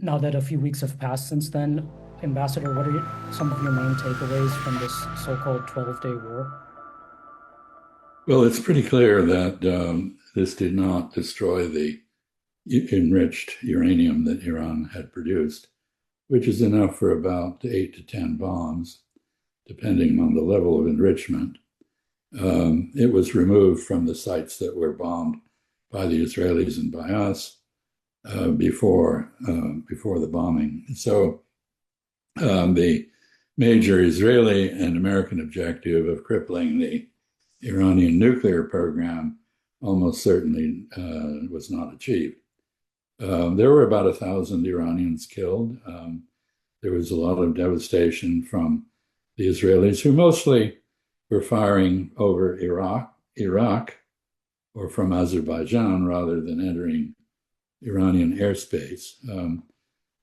Now that a few weeks have passed since then, Ambassador, what are some of your main takeaways from this so-called 12-day war? Well, it's pretty clear that this did not destroy the enriched uranium that Iran had produced, which is enough for about 8 to 10 bombs, depending on the level of enrichment. It was removed from the sites that were bombed by the Israelis and by us before the bombing. So the major Israeli and American objective of crippling the Iranian nuclear program almost certainly was not achieved. There were about 1,000 Iranians killed. There was a lot of devastation from the Israelis, who mostly were firing over Iraq, or from Azerbaijan, rather than entering Iranian airspace.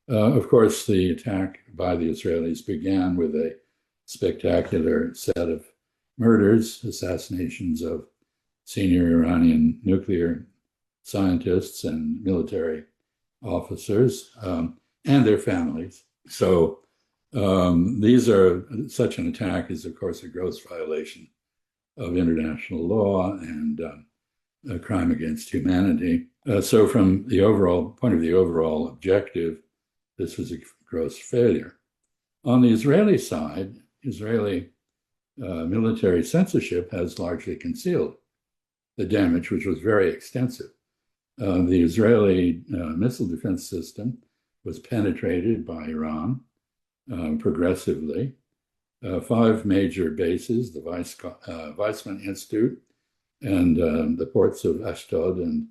Of course, the attack by the Israelis began with a spectacular set of murders, assassinations of senior Iranian nuclear scientists and military officers and their families. So such an attack is, of course, a gross violation of international law and a crime against humanity. So from the point of the overall objective, this was a gross failure. On the Israeli side, Israeli military censorship has largely concealed the damage, which was very extensive. The Israeli missile defense system was penetrated by Iran progressively. 5 major bases, the Weizmann Institute and the ports of Ashdod and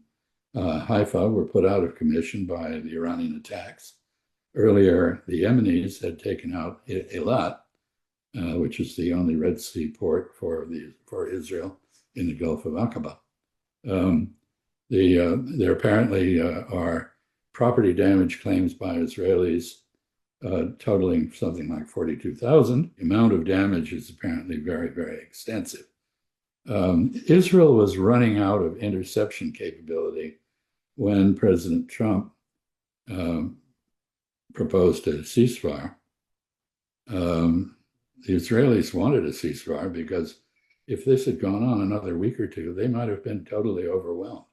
Haifa, were put out of commission by the Iranian attacks. Earlier, the Yemenis had taken out Eilat, which is the only Red Sea port for Israel in the Gulf of Aqaba. There apparently are property damage claims by Israelis totaling something like 42,000. The amount of damage is apparently very, very extensive. Israel was running out of interception capability when President Trump proposed a ceasefire. The Israelis wanted a ceasefire because if this had gone on another week or two, they might have been totally overwhelmed.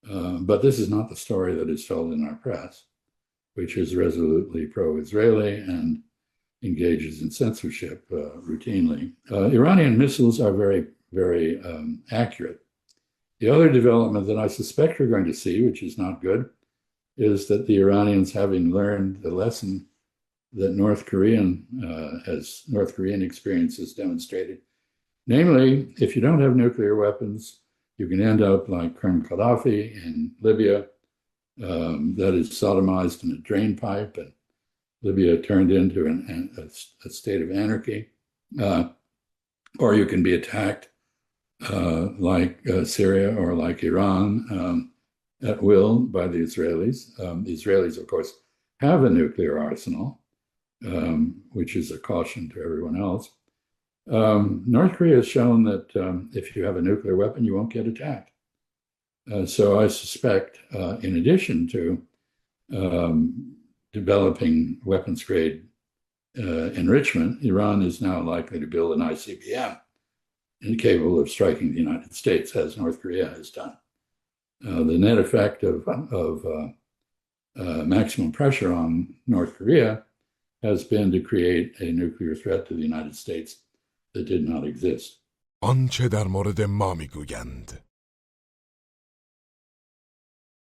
But this is not the story that is told in our press, which is resolutely pro-Israeli and engages in censorship routinely. Iranian missiles are very, very accurate. The other development that I suspect we're going to see, which is not good, is that the Iranians, having learned the lesson that North Korean experience has demonstrated, namely, if you don't have nuclear weapons, you can end up like Colonel Gaddafi in Libya, that is sodomized in a drain pipe, and Libya turned into a state of anarchy. Or you can be attacked like Syria or like Iran at will by the Israelis. The Israelis, of course, have a nuclear arsenal, which is a caution to everyone else. North Korea has shown that if you have a nuclear weapon, you won't get attacked. So I suspect, in addition to developing weapons-grade enrichment, Iran is now likely to build an ICBM incapable of striking the United States, as North Korea has done. The net effect of maximum pressure on North Korea has been to create a nuclear threat to the United States that did not exist. آنچه در مورد ما میگویند